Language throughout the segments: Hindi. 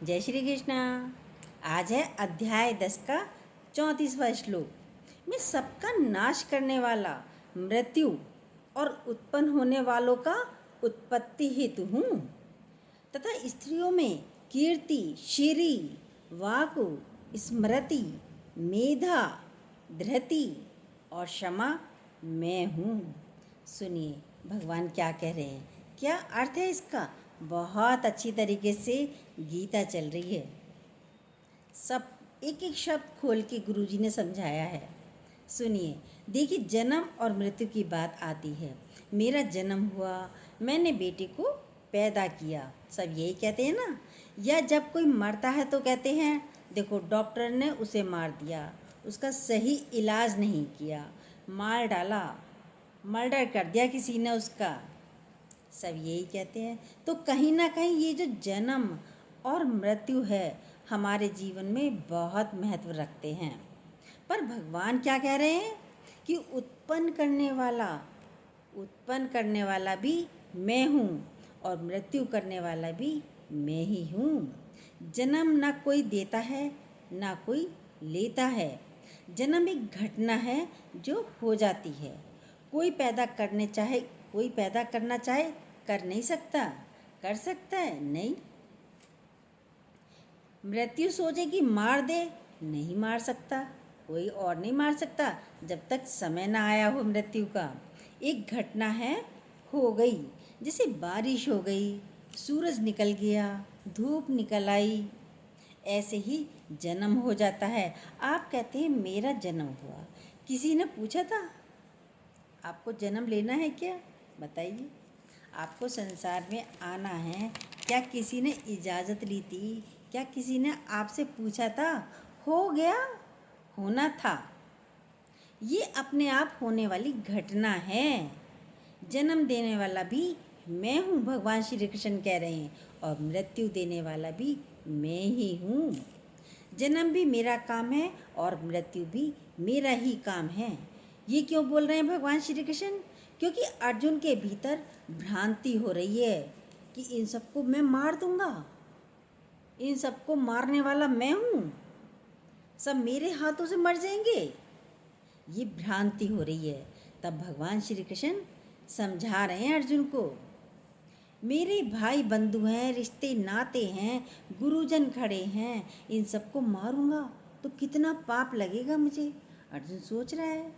जय श्री कृष्णा। आज है अध्याय 10 का 34वां श्लोक। मैं सबका नाश करने वाला, मृत्यु और उत्पन्न होने वालों का उत्पत्ति हेतु हूँ तथा स्त्रियों में कीर्ति, श्री, वाकु, स्मृति, मेधा, धृति और क्षमा मैं हूँ। सुनिए भगवान क्या कह रहे हैं, क्या अर्थ है इसका। बहुत अच्छी तरीके से गीता चल रही है। सब एक एक शब्द खोल के गुरुजी ने समझाया है। सुनिए, देखिए जन्म और मृत्यु की बात आती है। मेरा जन्म हुआ, मैंने बेटे को पैदा किया, सब यही कहते हैं ना। या जब कोई मरता है तो कहते हैं देखो डॉक्टर ने उसे मार दिया, उसका सही इलाज नहीं किया, मार डाला, मर्डर कर दिया किसी ने उसका, सब यही कहते हैं। तो कहीं ना कहीं ये जो जन्म और मृत्यु है हमारे जीवन में बहुत महत्व रखते हैं। पर भगवान क्या कह रहे हैं कि उत्पन्न करने वाला भी मैं हूँ और मृत्यु करने वाला भी मैं ही हूँ। जन्म ना कोई देता है ना कोई लेता है। जन्म एक घटना है जो हो जाती है। कोई पैदा करना चाहे कर नहीं सकता, कर सकता है नहीं। मृत्यु सोचे कि मार दे, नहीं मार सकता, कोई और नहीं मार सकता जब तक समय ना आया हो मृत्यु का। एक घटना है, हो गई, जैसे बारिश हो गई, सूरज निकल गया, धूप निकल आई, ऐसे ही जन्म हो जाता है। आप कहते हैं मेरा जन्म हुआ, किसी ने पूछा था आपको जन्म लेना है क्या? बताइए, आपको संसार में आना है, क्या किसी ने इजाज़त ली थी? क्या किसी ने आपसे पूछा था? हो गया, होना था। ये अपने आप होने वाली घटना है। जन्म देने वाला भी मैं हूँ, भगवान श्री कृष्ण कह रहे हैं, और मृत्यु देने वाला भी मैं ही हूँ। जन्म भी मेरा काम है और मृत्यु भी मेरा ही काम है। ये क्यों बोल रहे हैं भगवान श्री कृष्ण? क्योंकि अर्जुन के भीतर भ्रांति हो रही है कि इन सबको मैं मार दूंगा, इन सबको मारने वाला मैं हूँ, सब मेरे हाथों से मर जाएंगे। ये भ्रांति हो रही है। तब भगवान श्री कृष्ण समझा रहे हैं अर्जुन को, मेरे भाई बंधु हैं, रिश्ते नाते हैं, गुरुजन खड़े हैं, इन सबको मारूंगा तो कितना पाप लगेगा मुझे। अर्जुन सोच रहा है।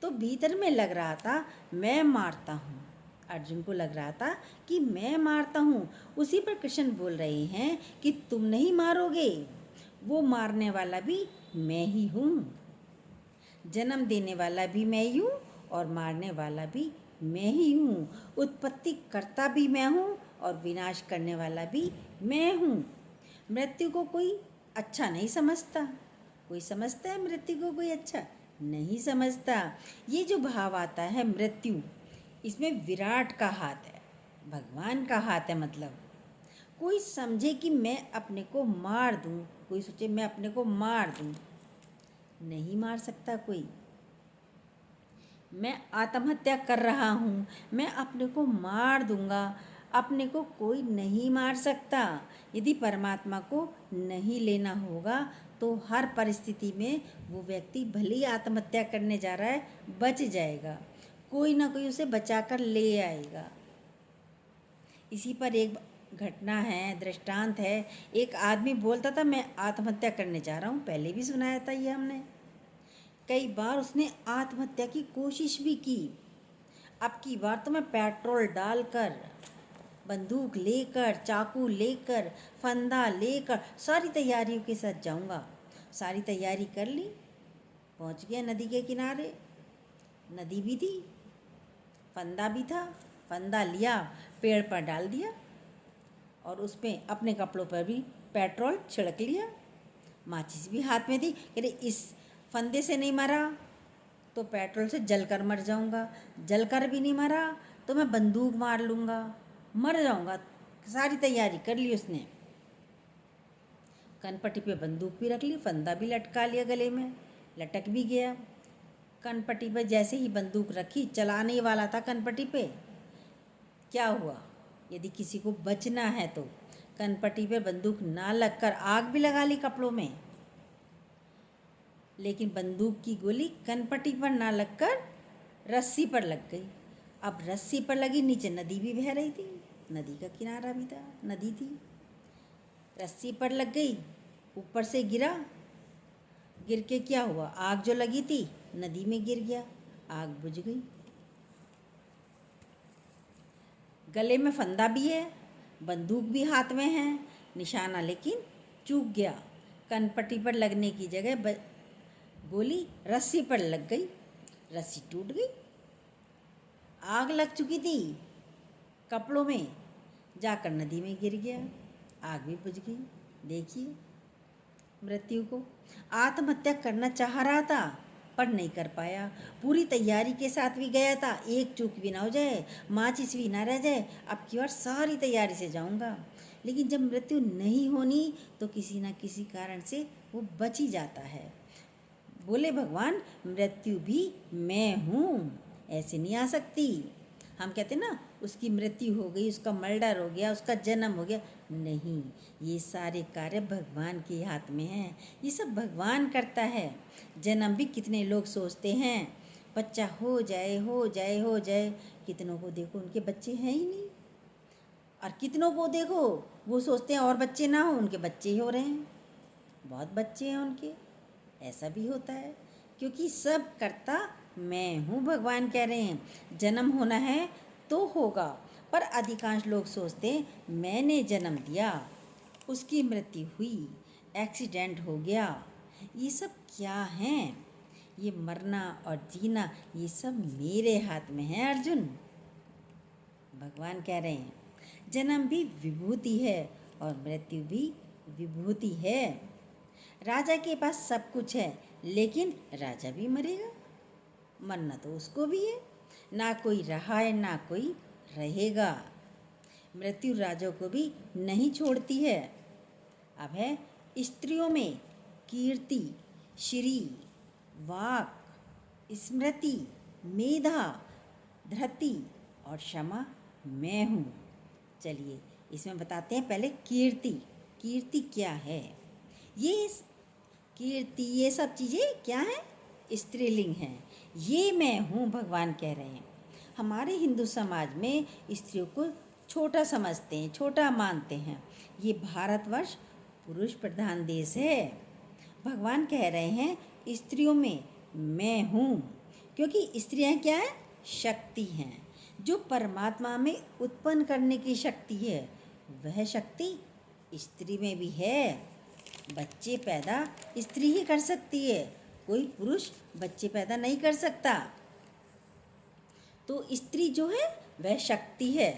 तो भीतर में लग रहा था मैं मारता हूँ, अर्जुन को लग रहा था कि मैं मारता हूँ। उसी पर कृष्ण बोल रहे हैं कि तुम नहीं मारोगे, वो मारने वाला भी मैं ही हूँ। जन्म देने वाला भी मैं ही हूँ और मारने वाला भी मैं ही हूँ। उत्पत्ति करता भी मैं हूँ और विनाश करने वाला भी मैं हूँ। मृत्यु को कोई अच्छा नहीं समझता। कोई समझता है मृत्यु को कोई अच्छा? नहीं समझता। ये जो भाव आता है मृत्यु, इसमें विराट का हाथ है, भगवान का हाथ है। मतलब कोई समझे कि मैं अपने को मार दूँ, कोई सोचे मैं अपने को मार दूँ, नहीं मार सकता कोई। मैं आत्महत्या कर रहा हूँ, मैं अपने को मार दूंगा, अपने को कोई नहीं मार सकता। यदि परमात्मा को नहीं लेना होगा तो हर परिस्थिति में वो व्यक्ति भले ही आत्महत्या करने जा रहा है, बच जाएगा, कोई ना कोई उसे बचाकर ले आएगा। इसी पर एक घटना है, दृष्टांत है। एक आदमी बोलता था मैं आत्महत्या करने जा रहा हूँ, पहले भी सुनाया था ये हमने। कई बार उसने आत्महत्या की कोशिश भी की। अब की बार तो मैं पेट्रोल डालकर, बंदूक लेकर, चाकू लेकर, फंदा लेकर सारी तैयारियों के साथ जाऊंगा। सारी तैयारी कर ली, पहुंच गया नदी के किनारे। नदी भी थी, फंदा भी था, फंदा लिया, पेड़ पर डाल दिया और उसमें अपने कपड़ों पर भी पेट्रोल छिड़क लिया। माचिस भी हाथ में थी। कह रहे इस फंदे से नहीं मरा तो पेट्रोल से जलकर मर जाऊंगा, जलकर भी नहीं मरा तो मैं बंदूक मार लूँगा, मर जाऊंगा। सारी तैयारी कर ली उसने। कनपट्टी पे बंदूक भी रख ली, फंदा भी लटका लिया, गले में लटक भी गया। कनपट्टी पे जैसे ही बंदूक रखी, चलाने वाला था कनपट्टी पे, क्या हुआ? यदि किसी को बचना है तो कनपटी पर बंदूक ना लगकर आग भी लगा ली कपड़ों में, लेकिन बंदूक की गोली कनपटी पर ना लगकर रस्सी पर लग गई। अब रस्सी पर लगी, नीचे नदी भी बह रही थी, नदी का किनारा भी था, नदी थी। रस्सी पर लग गई, ऊपर से गिरा, गिर के क्या हुआ, आग जो लगी थी नदी में गिर गया, आग बुझ गई। गले में फंदा भी है, बंदूक भी हाथ में है, निशाना लेकिन चूक गया। कनपट्टी पर लगने की जगह गोली रस्सी पर लग गई, रस्सी टूट गई। आग लग चुकी थी कपड़ों में, जाकर नदी में गिर गया, आग भी बुझ गई। देखिए मृत्यु को। आत्महत्या करना चाह रहा था पर नहीं कर पाया, पूरी तैयारी के साथ भी गया था, एक चूक भी ना हो जाए, माचिस भी ना रह जाए, अब की बार सारी तैयारी से जाऊंगा। लेकिन जब मृत्यु नहीं होनी तो किसी ना किसी कारण से वो बच ही जाता है। बोले भगवान, मृत्यु भी मैं हूँ, ऐसे नहीं आ सकती। हम कहते ना उसकी मृत्यु हो गई, उसका मर्डर हो गया, उसका जन्म हो गया, नहीं, ये सारे कार्य भगवान के हाथ में हैं, ये सब भगवान करता है। जन्म भी कितने लोग सोचते हैं बच्चा हो जाए हो जाए हो जाए, कितनों को देखो उनके बच्चे हैं ही नहीं, और कितनों को देखो वो सोचते हैं और बच्चे ना हो, उनके बच्चे ही हो रहे हैं, बहुत बच्चे हैं उनके। ऐसा भी होता है, क्योंकि सब करता मैं हूँ, भगवान कह रहे हैं। जन्म होना है तो होगा, पर अधिकांश लोग सोचते हैं मैंने जन्म दिया, उसकी मृत्यु हुई, एक्सीडेंट हो गया। ये सब क्या हैं? ये मरना और जीना ये सब मेरे हाथ में है अर्जुन, भगवान कह रहे हैं। जन्म भी विभूति है और मृत्यु भी विभूति है। राजा के पास सब कुछ है, लेकिन राजा भी मरेगा, मरना तो उसको भी है, ना कोई रहा है ना कोई रहेगा। मृत्यु राजों को भी नहीं छोड़ती है। अब है स्त्रियों में कीर्ति, श्री, वाक, स्मृति, मेधा, धृति और क्षमा मैं हूँ। चलिए इसमें बताते हैं पहले कीर्ति। कीर्ति क्या है? ये कीर्ति ये सब चीज़ें क्या हैं? स्त्रीलिंग हैं। ये मैं हूँ, भगवान कह रहे हैं। हमारे हिंदू समाज में स्त्रियों को छोटा समझते हैं, छोटा मानते हैं। ये भारतवर्ष पुरुष प्रधान देश है। भगवान कह रहे हैं स्त्रियों में मैं हूँ, क्योंकि स्त्रियाँ क्या है? शक्ति हैं। जो परमात्मा में उत्पन्न करने की शक्ति है, वह शक्ति स्त्री में भी है। बच्चे पैदा स्त्री ही कर सकती है, कोई पुरुष बच्चे पैदा नहीं कर सकता। तो स्त्री जो है वह शक्ति है,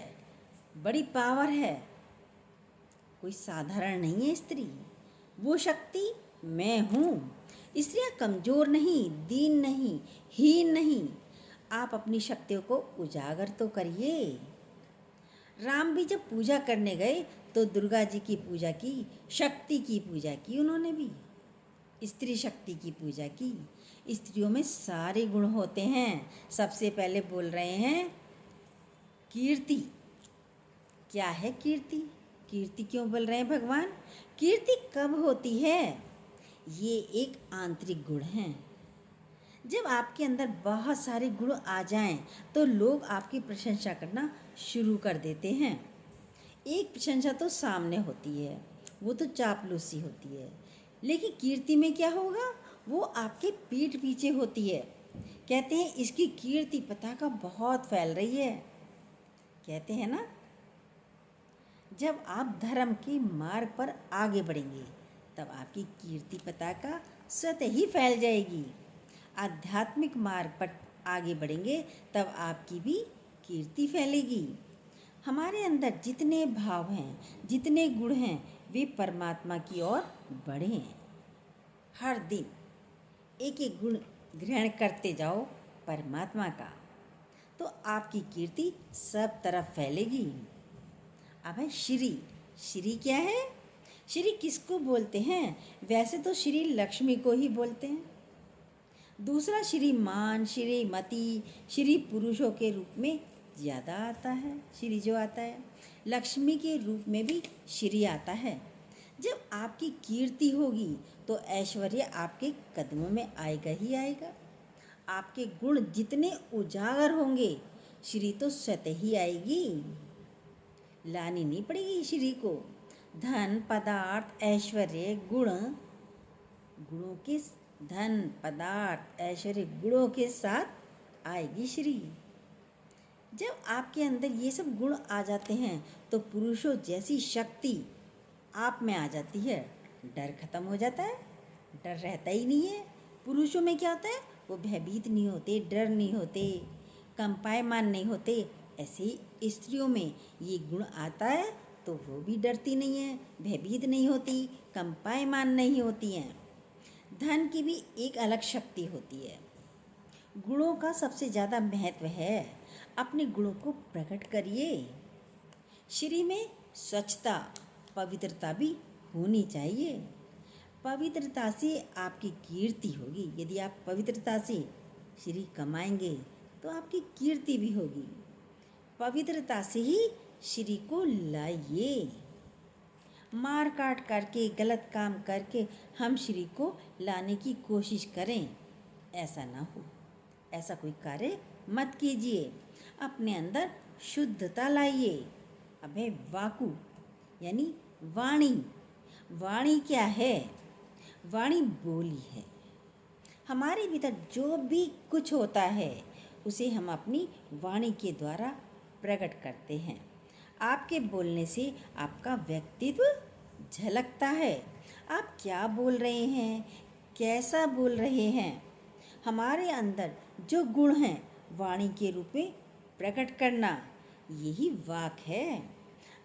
बड़ी पावर है, कोई साधारण नहीं है स्त्री। वो शक्ति मैं हूँ। स्त्रियाँ कमज़ोर नहीं, दीन नहीं, हीन नहीं। आप अपनी शक्तियों को उजागर तो करिए। राम भी जब पूजा करने गए तो दुर्गा जी की पूजा की, शक्ति की पूजा की, उन्होंने भी स्त्री शक्ति की पूजा की। स्त्रियों में सारे गुण होते हैं। सबसे पहले बोल रहे हैं कीर्ति। क्या है कीर्ति? कीर्ति क्यों बोल रहे हैं भगवान? कीर्ति कब होती है? ये एक आंतरिक गुण है। जब आपके अंदर बहुत सारे गुण आ जाएं तो लोग आपकी प्रशंसा करना शुरू कर देते हैं। एक प्रशंसा तो सामने होती है, वो तो चापलूसी होती है, लेकिन कीर्ति में क्या होगा? वो आपके पीठ पीछे होती है। कहते हैं इसकी कीर्ति पताका बहुत फैल रही है, कहते हैं ना। जब आप धर्म के मार्ग पर आगे बढ़ेंगे तब आपकी कीर्ति पताका स्वतः ही फैल जाएगी। आध्यात्मिक मार्ग पर आगे बढ़ेंगे तब आपकी भी कीर्ति फैलेगी। हमारे अंदर जितने भाव हैं, जितने गुण हैं, वे परमात्मा की ओर बढ़ें। हर दिन एक एक गुण ग्रहण करते जाओ परमात्मा का, तो आपकी कीर्ति सब तरफ फैलेगी। अब है श्री। श्री क्या है? श्री किसको बोलते हैं? वैसे तो श्री लक्ष्मी को ही बोलते हैं। दूसरा श्रीमान, श्रीमती, श्री पुरुषों के रूप में ज़्यादा आता है, श्री जो आता है। लक्ष्मी के रूप में भी श्री आता है। जब आपकी कीर्ति होगी तो ऐश्वर्य आपके कदमों में आएगा ही आएगा। आपके गुण जितने उजागर होंगे, श्री तो स्वतः ही आएगी, लानी नहीं पड़ेगी श्री को। धन पदार्थ ऐश्वर्य गुण, गुणों के, धन पदार्थ ऐश्वर्य गुणों के साथ आएगी श्री। जब आपके अंदर ये सब गुण आ जाते हैं तो पुरुषों जैसी शक्ति आप में आ जाती है। डर खत्म हो जाता है, डर रहता ही नहीं है। पुरुषों में क्या होता है, वो भयभीत नहीं होते, डर नहीं होते, कंपायमान नहीं होते। ऐसे ही स्त्रियों में ये गुण आता है तो वो भी डरती नहीं है, भयभीत नहीं होती, कंपायमान नहीं होती हैं। धन की भी एक अलग शक्ति होती है। गुणों का सबसे ज़्यादा महत्व है। अपने गुणों को प्रकट करिए। श्री में स्वच्छता पवित्रता भी होनी चाहिए। पवित्रता से आपकी कीर्ति होगी। यदि आप पवित्रता से श्री कमाएंगे तो आपकी कीर्ति भी होगी। पवित्रता से ही श्री को लाइए। मार काट करके, गलत काम करके हम श्री को लाने की कोशिश करें, ऐसा ना हो। ऐसा कोई कार्य मत कीजिए। अपने अंदर शुद्धता लाइए। अबे वाकु यानी वाणी। वाणी क्या है? वाणी बोली है। हमारे भीतर जो भी कुछ होता है उसे हम अपनी वाणी के द्वारा प्रकट करते हैं। आपके बोलने से आपका व्यक्तित्व झलकता है। आप क्या बोल रहे हैं, कैसा बोल रहे हैं। हमारे अंदर जो गुण हैं वाणी के रूप में प्रकट करना, यही वाक है।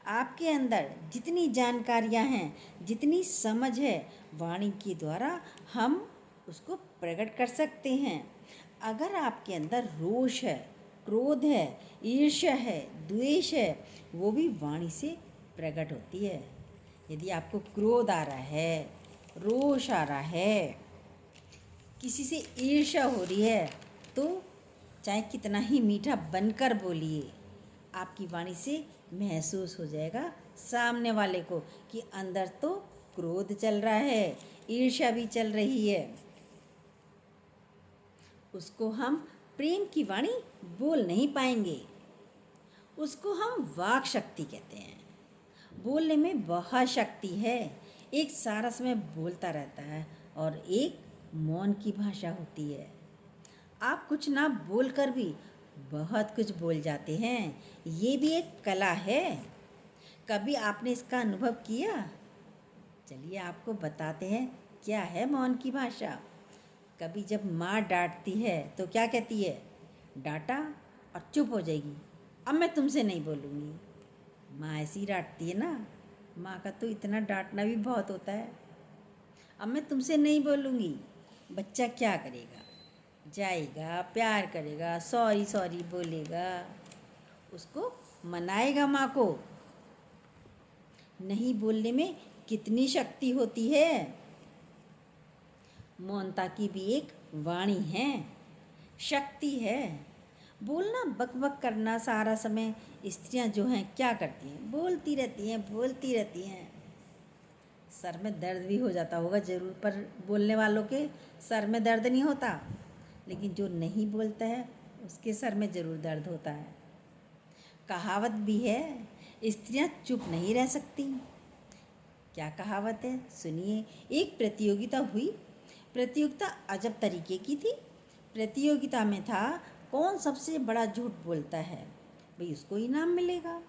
आपके अंदर जितनी जानकारियां हैं, जितनी समझ है, वाणी के द्वारा हम उसको प्रकट कर सकते हैं। अगर आपके अंदर रोष है, क्रोध है, ईर्ष्या है, द्वेष है, वो भी वाणी से प्रकट होती है। यदि आपको क्रोध आ रहा है, रोष आ रहा है, किसी से ईर्ष्या हो रही है, तो चाहे कितना ही मीठा बनकर बोलिए, आपकी वाणी से महसूस हो जाएगा सामने वाले को कि अंदर तो क्रोध चल रहा है, ईर्ष्या भी चल रही है। उसको हम प्रेम की वाणी बोल नहीं पाएंगे। उसको हम वाक शक्ति कहते हैं। बोलने में बहुत शक्ति है। एक सारा समय बोलता रहता है और एक मौन की भाषा होती है। आप कुछ ना बोलकर भी बहुत कुछ बोल जाते हैं। ये भी एक कला है। कभी आपने इसका अनुभव किया? चलिए आपको बताते हैं क्या है मौन की भाषा। कभी जब माँ डांटती है तो क्या कहती है? डांटा और चुप हो जाएगी, अब मैं तुमसे नहीं बोलूँगी। माँ ऐसी डांटती है ना। माँ का तो इतना डांटना भी बहुत होता है। अब मैं तुमसे नहीं बोलूँगी। बच्चा क्या करेगा? जाएगा, प्यार करेगा, सॉरी सॉरी बोलेगा, उसको मनाएगा माँ को। नहीं बोलने में कितनी शक्ति होती है। मौनता की भी एक वाणी है, शक्ति है। बोलना, बकबक करना सारा समय, स्त्रियां जो हैं क्या करती हैं? बोलती रहती हैं, बोलती रहती हैं। सर में दर्द भी हो जाता होगा ज़रूर, पर बोलने वालों के सर में दर्द नहीं होता, लेकिन जो नहीं बोलता है उसके सर में ज़रूर दर्द होता है। कहावत भी है, स्त्रियां चुप नहीं रह सकती। क्या कहावत है? सुनिए। एक प्रतियोगिता हुई। प्रतियोगिता अजब तरीके की थी। प्रतियोगिता में था कौन सबसे बड़ा झूठ बोलता है, भाई उसको इनाम मिलेगा।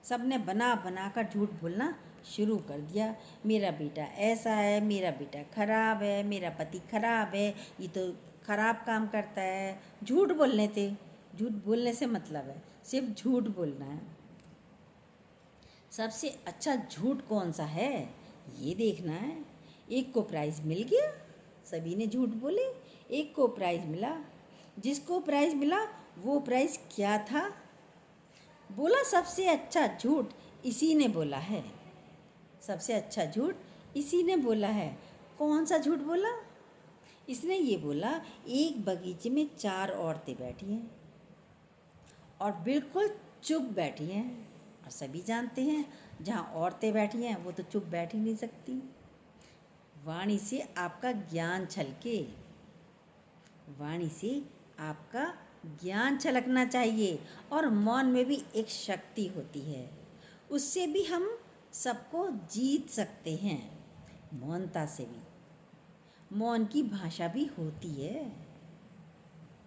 सबने बना बना कर झूठ बोलना शुरू कर दिया। मेरा बेटा ऐसा है, मेरा बेटा खराब है, मेरा पति खराब है, ये तो खराब काम करता है। झूठ बोलने थे। झूठ बोलने से मतलब है सिर्फ झूठ बोलना है। सबसे अच्छा झूठ कौन सा है ये देखना है। एक को प्राइज़ मिल गया, सभी ने झूठ बोले, एक को प्राइज़ मिला। जिसको प्राइज़ मिला वो प्राइज़ क्या था? बोला सबसे अच्छा झूठ इसी ने बोला है। सबसे अच्छा झूठ इसी ने बोला है। कौन सा झूठ बोला? इसने ये बोला, एक बगीचे में 4 औरतें बैठी हैं और बिल्कुल चुप बैठी हैं। और सभी जानते हैं जहाँ औरतें बैठी हैं वो तो चुप बैठ ही नहीं सकती। वाणी से आपका ज्ञान छलके, वाणी से आपका ज्ञान छलकना चाहिए। और मौन में भी एक शक्ति होती है, उससे भी हम सबको जीत सकते हैं। मौनता से भी, मौन की भाषा भी होती है,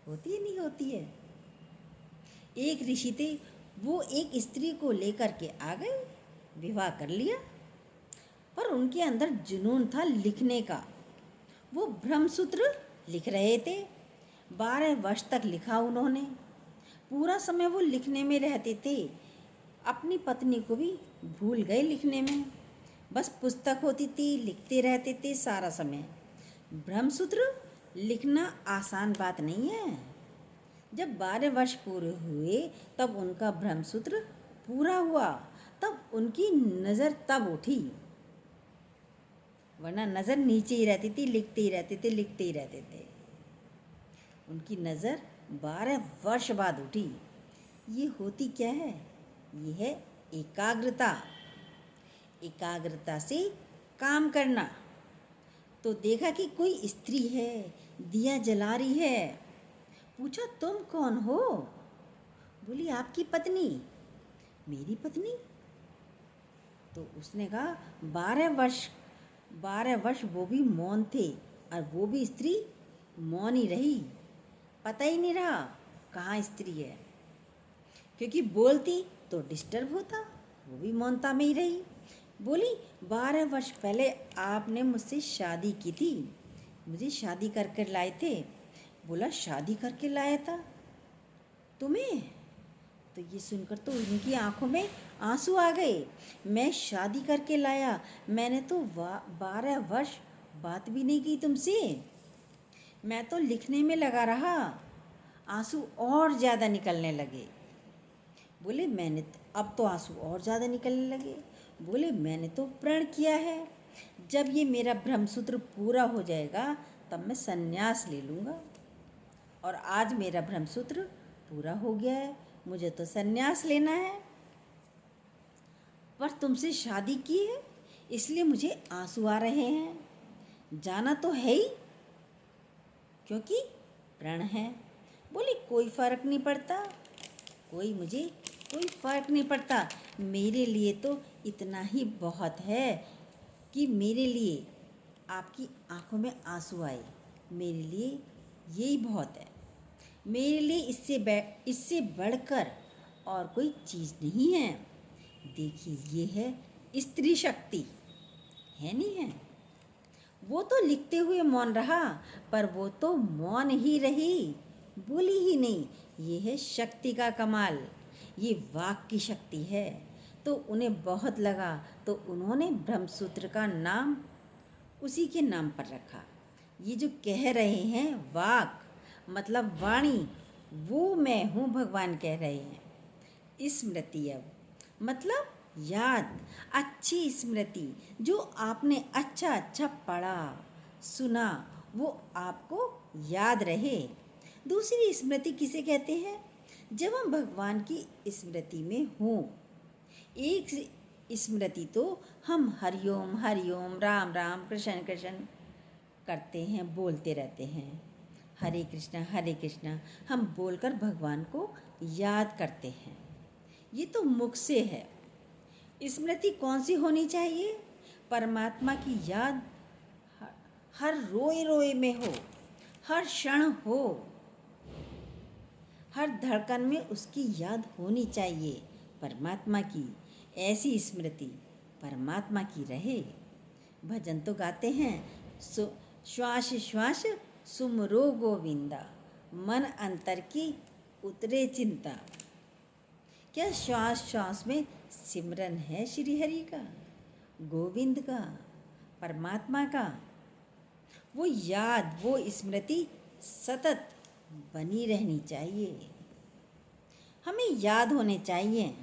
होती है नहीं होती है। एक ऋषि थे, वो एक स्त्री को लेकर के आ गए, विवाह कर लिया, पर उनके अंदर जुनून था लिखने का। वो ब्रह्मसूत्र लिख रहे थे, 12 वर्ष तक लिखा उन्होंने। पूरा समय वो लिखने में रहते थे, अपनी पत्नी को भी भूल गए लिखने में। बस पुस्तक होती थी, लिखते रहते थे सारा समय। ब्रह्मसूत्र लिखना आसान बात नहीं है। जब 12 वर्ष पूरे हुए तब उनका ब्रह्मसूत्र पूरा हुआ, तब उनकी नज़र तब उठी, वरना नज़र नीचे ही रहती थी, लिखते ही रहते थे, लिखते ही रहते थे। उनकी नज़र 12 वर्ष बाद उठी। ये होती क्या है? ये है एकाग्रता। एकाग्रता से काम करना। तो देखा कि कोई स्त्री है, दिया जला रही है। पूछा, तुम कौन हो? बोली, आपकी पत्नी। मेरी पत्नी? तो उसने कहा, 12 वर्ष वो भी मौन थे, और वो भी स्त्री मौन ही रही। पता ही नहीं रहा कहाँ स्त्री है, क्योंकि बोलती तो डिस्टर्ब होता, वो भी मौनता में ही रही। बोली, 12 वर्ष पहले आपने मुझसे शादी की थी, मुझे शादी करके लाए थे। बोला, शादी करके लाया था तुम्हें? तो ये सुनकर तो उनकी आंखों में आंसू आ गए। मैं शादी करके लाया, मैंने तो 12 वर्ष बात भी नहीं की तुमसे, मैं तो लिखने में लगा रहा। आंसू और ज़्यादा निकलने लगे। बोले, मैंने अब तो आंसू और ज़्यादा निकलने लगे। बोले, मैंने तो प्रण किया है, जब ये मेरा ब्रह्मसूत्र पूरा हो जाएगा तब मैं संन्यास ले लूँगा। और आज मेरा ब्रह्मसूत्र पूरा हो गया है, मुझे तो संन्यास लेना है। पर तुमसे शादी की है, इसलिए मुझे आंसू आ रहे हैं। जाना तो है ही, क्योंकि प्रण है। बोली, कोई फ़र्क नहीं पड़ता, कोई फ़र्क नहीं पड़ता। मेरे लिए तो इतना ही बहुत है कि मेरे लिए आपकी आंखों में आंसू आए, मेरे लिए यही बहुत है। मेरे लिए इससे बढ़कर और कोई चीज़ नहीं है। देखिए, ये है स्त्री शक्ति, है नहीं है? वो तो लिखते हुए मौन रहा, पर वो तो मौन ही रही, बोली ही नहीं। ये है शक्ति का कमाल, ये वाक की शक्ति है। तो उन्हें बहुत लगा, तो उन्होंने ब्रह्मसूत्र का नाम उसी के नाम पर रखा। ये जो कह रहे हैं वाक मतलब वाणी, वो मैं हूँ, भगवान कह रहे हैं। स्मृति अब मतलब याद, अच्छी स्मृति, जो आपने अच्छा अच्छा पढ़ा सुना वो आपको याद रहे। दूसरी स्मृति किसे कहते हैं? जब हम भगवान की स्मृति में हों। एक स्मृति तो हम हरिओम हरिओम, राम राम, कृष्ण कृष्ण करते हैं, बोलते रहते हैं, हरे कृष्णा हम बोलकर भगवान को याद करते हैं। ये तो मुख से है। स्मृति कौन सी होनी चाहिए? परमात्मा की याद हर रोए रोए में हो, हर क्षण हो, हर धड़कन में उसकी याद होनी चाहिए परमात्मा की। ऐसी स्मृति परमात्मा की रहे। भजन तो गाते हैं, श्वास श्वास सुमरो गोविंदा, मन अंतर की उतरे चिंता। क्या श्वास श्वास में सिमरन है श्री हरि का, गोविंद का, परमात्मा का? वो याद, वो स्मृति सतत बनी रहनी चाहिए। हमें याद होने चाहिए।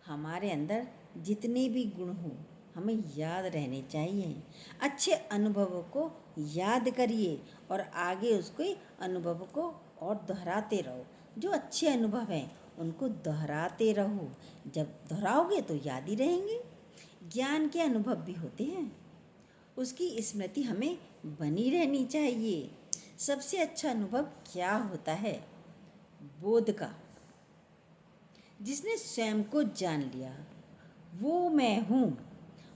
हमारे अंदर जितने भी गुण हो हमें याद रहने चाहिए। अच्छे अनुभवों को याद करिए और आगे उसके अनुभव को और दोहराते रहो, जो अच्छे अनुभव हैं उनको दोहराते रहो। जब दोहराओगे तो याद ही रहेंगे। ज्ञान के अनुभव भी होते हैं, उसकी स्मृति हमें बनी रहनी चाहिए। सबसे अच्छा अनुभव क्या होता है? बोध का। जिसने स्वयं को जान लिया, वो मैं हूँ,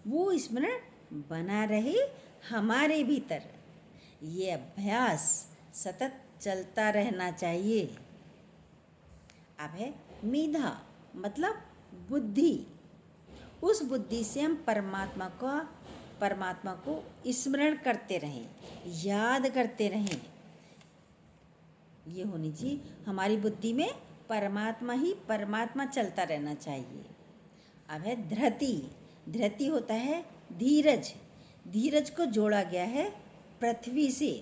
वो स्मरण बना रहे हमारे भीतर। ये अभ्यास सतत चलता रहना चाहिए। अब है मेधा, मतलब बुद्धि। उस बुद्धि से हम परमात्मा को स्मरण करते रहें, याद करते रहें। ये होनी चाहिए हमारी बुद्धि में, परमात्मा ही परमात्मा चलता रहना चाहिए। अब है धृति। धृति होता है धीरज। धीरज को जोड़ा गया है पृथ्वी से।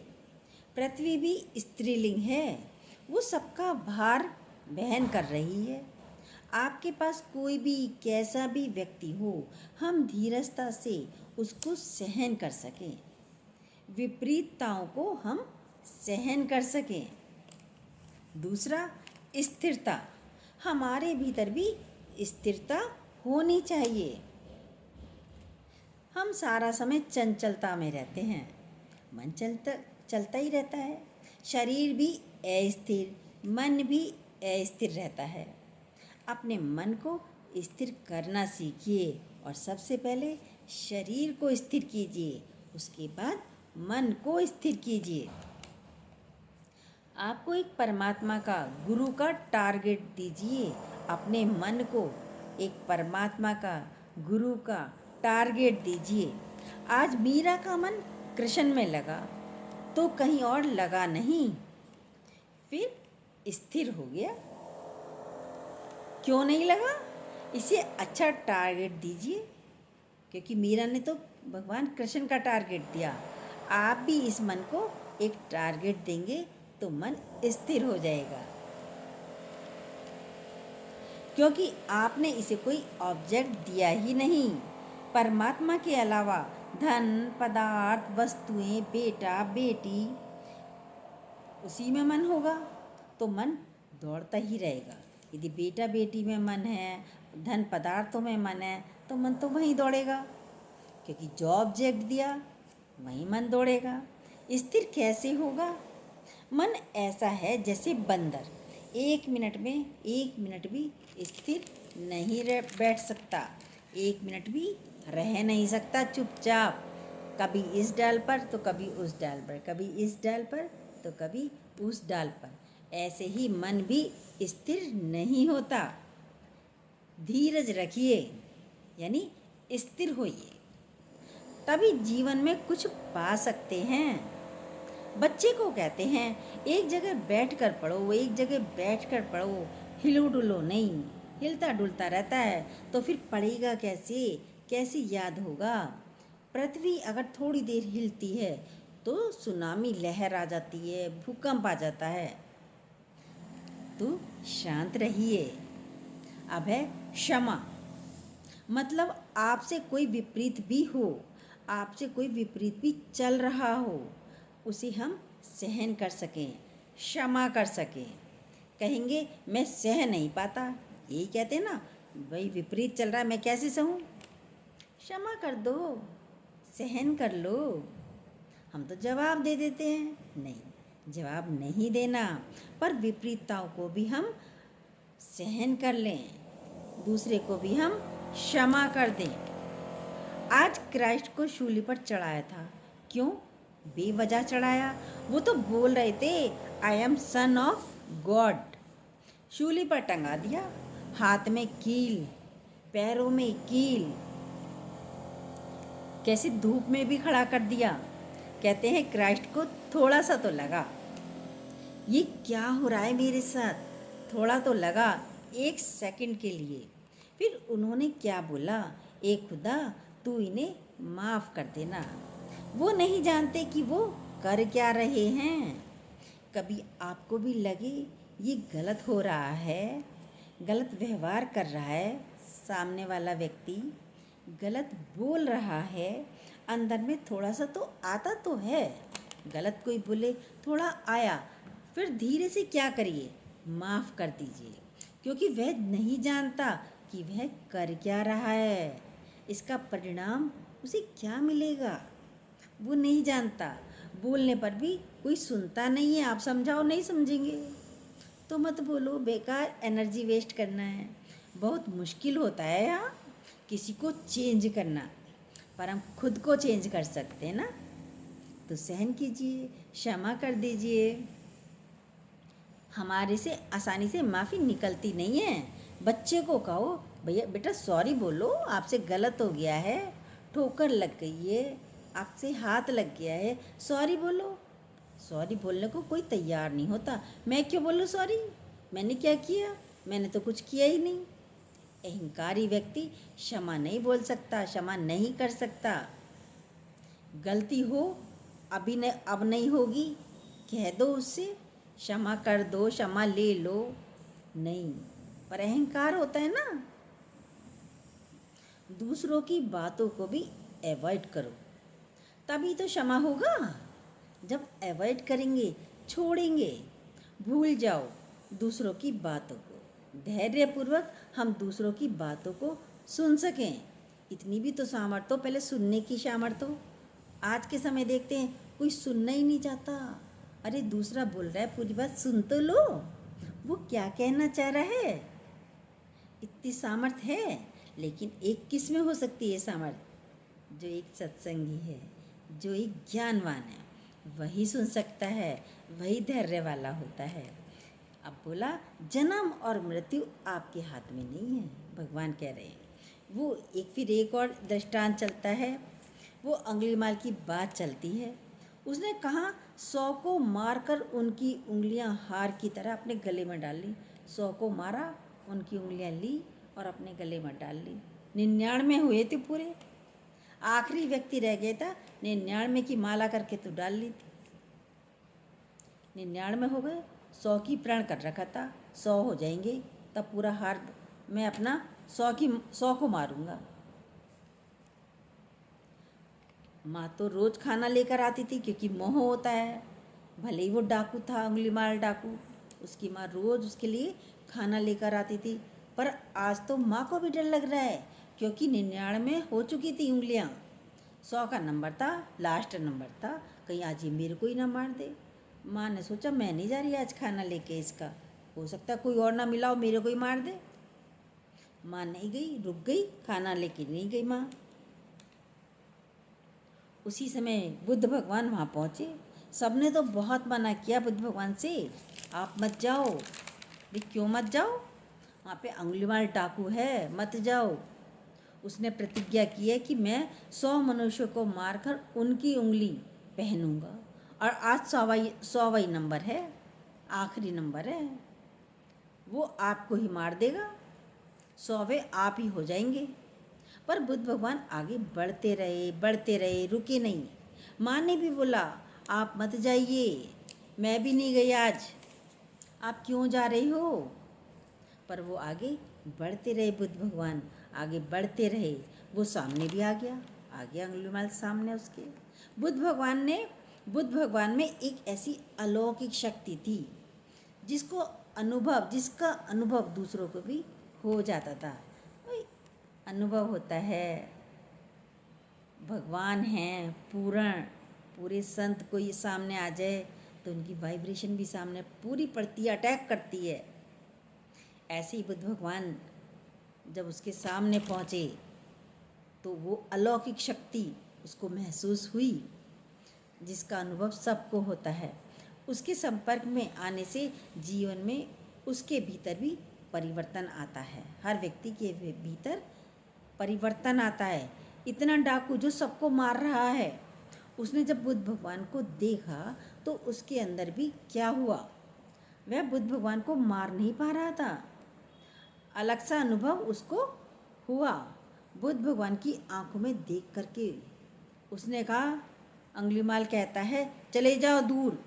पृथ्वी भी स्त्रीलिंग है, वो सबका भार वहन कर रही है। आपके पास कोई भी कैसा भी व्यक्ति हो, हम धीरजता से उसको सहन कर सकें, विपरीतताओं को हम सहन कर सकें। दूसरा, स्थिरता। हमारे भीतर भी स्थिरता होनी चाहिए। हम सारा समय चंचलता में रहते हैं, मन चलता ही रहता है। शरीर भी अस्थिर, मन भी अस्थिर रहता है। अपने मन को स्थिर करना सीखिए और सबसे पहले शरीर को स्थिर कीजिए, उसके बाद मन को स्थिर कीजिए। आपको एक परमात्मा का, गुरु का टारगेट दीजिए। अपने मन को एक परमात्मा का, गुरु का टारगेट दीजिए। आज मीरा का मन कृष्ण में लगा तो कहीं और लगा नहीं, फिर स्थिर हो गया। क्यों नहीं लगा? इसे अच्छा टारगेट दीजिए, क्योंकि मीरा ने तो भगवान कृष्ण का टारगेट दिया। आप भी इस मन को एक टारगेट देंगे तो मन स्थिर हो जाएगा, क्योंकि आपने इसे कोई ऑब्जेक्ट दिया ही नहीं। परमात्मा के अलावा धन, पदार्थ, वस्तुएं, बेटा, बेटी, उसी में मन होगा तो मन दौड़ता ही रहेगा। यदि बेटा बेटी में मन है, धन पदार्थों में मन है, तो मन तो वहीं दौड़ेगा, क्योंकि जो ऑब्जेक्ट दिया वहीं मन दौड़ेगा। स्थिर कैसे होगा? मन ऐसा है जैसे बंदर, 1 मिनट भी स्थिर नहीं बैठ सकता, 1 मिनट भी रह नहीं सकता चुपचाप। कभी इस डाल पर तो कभी उस डाल पर, कभी इस डाल पर तो कभी उस डाल पर। ऐसे ही मन भी स्थिर नहीं होता। धीरज रखिए, यानी स्थिर होइए, तभी जीवन में कुछ पा सकते हैं। बच्चे को कहते हैं एक जगह बैठकर पढ़ो, एक जगह बैठकर पढ़ो, हिलो डुलो नहीं। हिलता डुलता रहता है तो फिर पढ़ेगा कैसे, कैसे याद होगा? पृथ्वी अगर थोड़ी देर हिलती है तो सुनामी लहर आ जाती है, भूकंप आ जाता है। तो शांत रहिए। अब है क्षमा, मतलब आपसे कोई विपरीत भी हो, आपसे कोई विपरीत भी चल रहा हो, उसे हम सहन कर सकें, क्षमा कर सकें। कहेंगे मैं सह नहीं पाता, यही कहते हैं ना, भाई विपरीत चल रहा है, मैं कैसे सहूँ? क्षमा कर दो, सहन कर लो। हम तो जवाब दे देते हैं, नहीं, जवाब नहीं देना, पर विपरीतताओं को भी हम सहन कर लें, दूसरे को भी हम क्षमा कर दें। आज क्राइस्ट को शूली पर चढ़ाया था, क्यों बेवजह चढ़ाया? वो तो बोल रहे थे I am son of God. शूली पर टंगा दिया, हाथ में कील, पैरों में कील, कैसे धूप में भी खड़ा कर दिया। कहते हैं क्राइस्ट को थोड़ा सा तो लगा, ये क्या हो रहा है मेरे साथ, थोड़ा तो लगा, 1 सेकंड के लिए। फिर उन्होंने क्या बोला? ए खुदा, तू इन्हें माफ़ कर देना, वो नहीं जानते कि वो कर क्या रहे हैं। कभी आपको भी लगे ये गलत हो रहा है, गलत व्यवहार कर रहा है, सामने वाला व्यक्ति गलत बोल रहा है, अंदर में थोड़ा सा तो आता तो है, गलत कोई बोले थोड़ा आया, फिर धीरे से क्या करिए, माफ़ कर दीजिए, क्योंकि वह नहीं जानता कि वह कर क्या रहा है, इसका परिणाम उसे क्या मिलेगा, वो नहीं जानता। बोलने पर भी कोई सुनता नहीं है, आप समझाओ नहीं समझेंगे तो मत बोलो, बेकार एनर्जी वेस्ट करना है। बहुत मुश्किल होता है यहाँ किसी को चेंज करना, पर हम खुद को चेंज कर सकते हैं ना। तो सहन कीजिए, क्षमा कर दीजिए। हमारे से आसानी से माफ़ी निकलती नहीं है। बच्चे को कहो, भैया बेटा सॉरी बोलो, आपसे गलत हो गया है, ठोकर लग गई है, आपसे हाथ लग गया है, सॉरी बोलो। सॉरी बोलने को कोई तैयार नहीं होता। मैं क्यों बोलूँ सॉरी, मैंने क्या किया, मैंने तो कुछ किया ही नहीं। अहंकारी व्यक्ति क्षमा नहीं बोल सकता, क्षमा नहीं कर सकता। गलती हो अब नहीं होगी, कह दो उससे, क्षमा कर दो, क्षमा ले लो। नहीं, पर अहंकार होता है ना। दूसरों की बातों को भी अवॉइड करो, तभी तो क्षमा होगा। जब अवॉइड करेंगे, छोड़ेंगे, भूल जाओ दूसरों की बातों को, धैर्यपूर्वक हम दूसरों की बातों को सुन सकें। इतनी भी तो सामर्थ्य हो, पहले सुनने की सामर्थ्य हो। आज के समय देखते हैं कोई सुनना ही नहीं चाहता। अरे दूसरा बोल रहा है, पूरी बात सुन तो लो, वो क्या कहना चाह रहा है। इतनी सामर्थ्य है, लेकिन एक किस में हो सकती है सामर्थ्य, जो एक सत्संगी है, जो एक ज्ञानवान है, वही सुन सकता है, वही धैर्य वाला होता है। अब बोला, जन्म और मृत्यु आपके हाथ में नहीं है, भगवान कह रहे हैं। वो फिर एक और दृष्टांत चलता है, वो अंगुलीमाल की बात चलती है। उसने कहा 100 को मारकर उनकी उंगलियां हार की तरह अपने गले में डाल ली। 100 को मारा, उनकी उंगलियां ली और अपने गले में डाल ली। 99 हुए थे पूरे, आखिरी व्यक्ति रह गया था, 99 की माला करके तो डाल ली थी। 99 हो गए, 100 की प्रण कर रखा था, 100 हो जाएंगे तब पूरा हार मैं अपना 100 को मारूंगा। माँ तो रोज़ खाना लेकर आती थी, क्योंकि मोह होता है। भले ही वो डाकू था, अंगुलीमाल डाकू, उसकी माँ रोज़ उसके लिए खाना लेकर आती थी। पर आज तो माँ को भी डर लग रहा है, क्योंकि 99 हो चुकी थी उंगलियाँ, 100 का नंबर था, लास्ट नंबर था, कहीं आज ये मेरे को ही ना मार दे। माँ ने सोचा मैं नहीं जा रही आज खाना लेके इसका, हो सकता है कोई और ना मिला हो, मेरे को ही मार दे। माँ नहीं गई, रुक गई, खाना लेके नहीं गई माँ। उसी समय बुद्ध भगवान वहाँ पहुँचे। सबने तो बहुत मना किया बुद्ध भगवान से, आप मत जाओ। भी क्यों मत जाओ, वहाँ पे अंगुलीमाल डाकू है, मत जाओ। उसने प्रतिज्ञा की है कि मैं 100 मनुष्यों को मारकर उनकी उंगली पहनूंगा, और आज 100वां नंबर है, आखिरी नंबर है, वो आपको ही मार देगा, 100वें आप ही हो जाएंगे। पर बुद्ध भगवान आगे बढ़ते रहे, रुके नहीं। माँ ने भी बोला आप मत जाइए, मैं भी नहीं गई आज, आप क्यों जा रही हो। पर वो आगे बढ़ते रहे, बुद्ध भगवान आगे बढ़ते रहे। वो सामने भी आ गया अंगुलीमाल सामने उसके। बुद्ध भगवान में एक ऐसी अलौकिक शक्ति थी जिसका अनुभव दूसरों को भी हो जाता था। अनुभव होता है, भगवान हैं पूरे संत को ये सामने आ जाए तो उनकी वाइब्रेशन भी सामने पूरी पड़ती है, अटैक करती है। ऐसे ही बुद्ध भगवान जब उसके सामने पहुँचे तो वो अलौकिक शक्ति उसको महसूस हुई, जिसका अनुभव सबको होता है। उसके संपर्क में आने से जीवन में उसके भीतर भी परिवर्तन आता है, हर व्यक्ति के भीतर परिवर्तन आता है। इतना डाकू जो सबको मार रहा है, उसने जब बुद्ध भगवान को देखा तो उसके अंदर भी क्या हुआ, वह बुद्ध भगवान को मार नहीं पा रहा था, अलग सा अनुभव उसको हुआ। बुद्ध भगवान की आंखों में देख करके उसने कहा, अंगुलीमाल कहता है चले जाओ दूर,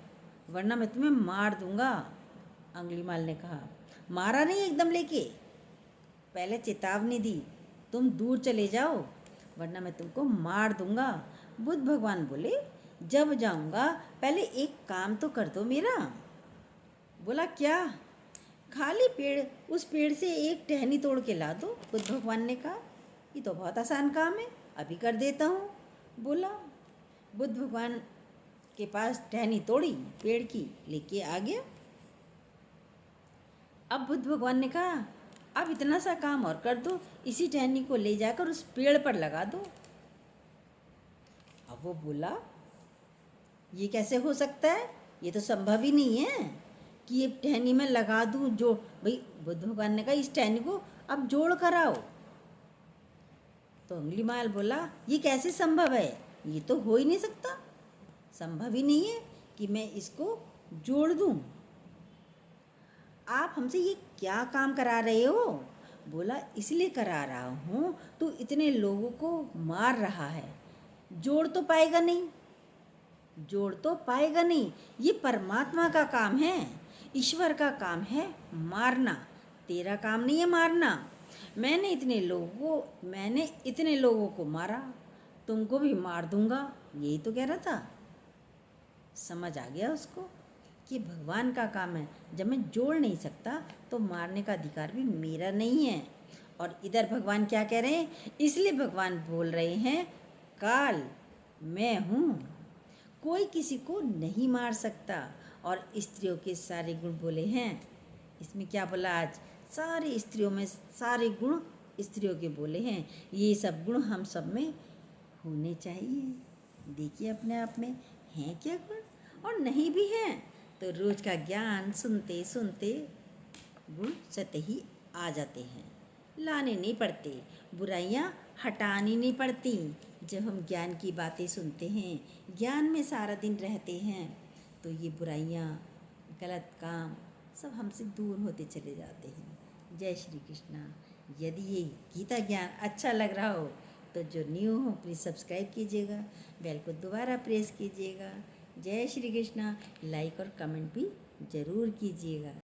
वरना मैं तुम्हें मार दूंगा। अंगुलीमाल ने कहा, मारा नहीं एकदम लेके, पहले चेतावनी दी, तुम दूर चले जाओ वरना मैं तुमको मार दूंगा। बुद्ध भगवान बोले, जब जाऊंगा पहले एक काम तो कर दो मेरा। बोला क्या, खाली पेड़, उस पेड़ से एक टहनी तोड़ के ला दो। बुद्ध भगवान ने कहा, ये तो बहुत आसान काम है, अभी कर देता हूँ, बोला। बुद्ध भगवान के पास टहनी तोड़ी पेड़ की, लेके आ गया। अब बुद्ध भगवान ने कहा, अब इतना सा काम और कर दो, इसी टहनी को ले जाकर उस पेड़ पर लगा दो। अब वो बोला, ये कैसे हो सकता है, ये तो संभव ही नहीं है कि ये टहनी में लगा दूं। जो भाई बुद्ध भगवान ने कहा, इस टहनी को अब जोड़ कर आओ। तो अंगुलीमाल बोला, ये कैसे संभव है, ये तो हो ही नहीं सकता, संभव ही नहीं है कि मैं इसको जोड़ दूं। आप हमसे ये क्या काम करा रहे हो? बोला, इसलिए करा रहा हूँ, तू इतने लोगों को मार रहा है, जोड़ तो पाएगा नहीं, जोड़ तो पाएगा नहीं। ये परमात्मा का काम है, ईश्वर का काम है मारना, तेरा काम नहीं है मारना। मैंने इतने लोगों को मारा, तुमको भी मार दूंगा, यही तो कह रहा था। समझ आ गया उसको कि भगवान का काम है, जब मैं जोड़ नहीं सकता तो मारने का अधिकार भी मेरा नहीं है। और इधर भगवान क्या कह रहे हैं, इसलिए भगवान बोल रहे हैं, काल मैं हूँ, कोई किसी को नहीं मार सकता। और स्त्रियों के सारे गुण बोले हैं। इसमें क्या बोला आज, सारी स्त्रियों में सारे गुण स्त्रियों के बोले हैं। ये सब गुण हम सब में होने चाहिए। देखिए अपने आप में हैं क्या गुण, और नहीं भी हैं तो रोज का ज्ञान सुनते सुनते गुण सत ही आ जाते हैं, लाने नहीं पड़ते, बुराइयां हटानी नहीं पड़ती। जब हम ज्ञान की बातें सुनते हैं, ज्ञान में सारा दिन रहते हैं, तो ये बुराइयां, गलत काम सब हमसे दूर होते चले जाते हैं। जय श्री कृष्णा। यदि ये गीता ज्ञान अच्छा लग रहा हो तो जो न्यू हो प्लीज़ सब्सक्राइब कीजिएगा, बेल को दोबारा प्रेस कीजिएगा। जय श्री कृष्णा। लाइक और कमेंट भी ज़रूर कीजिएगा।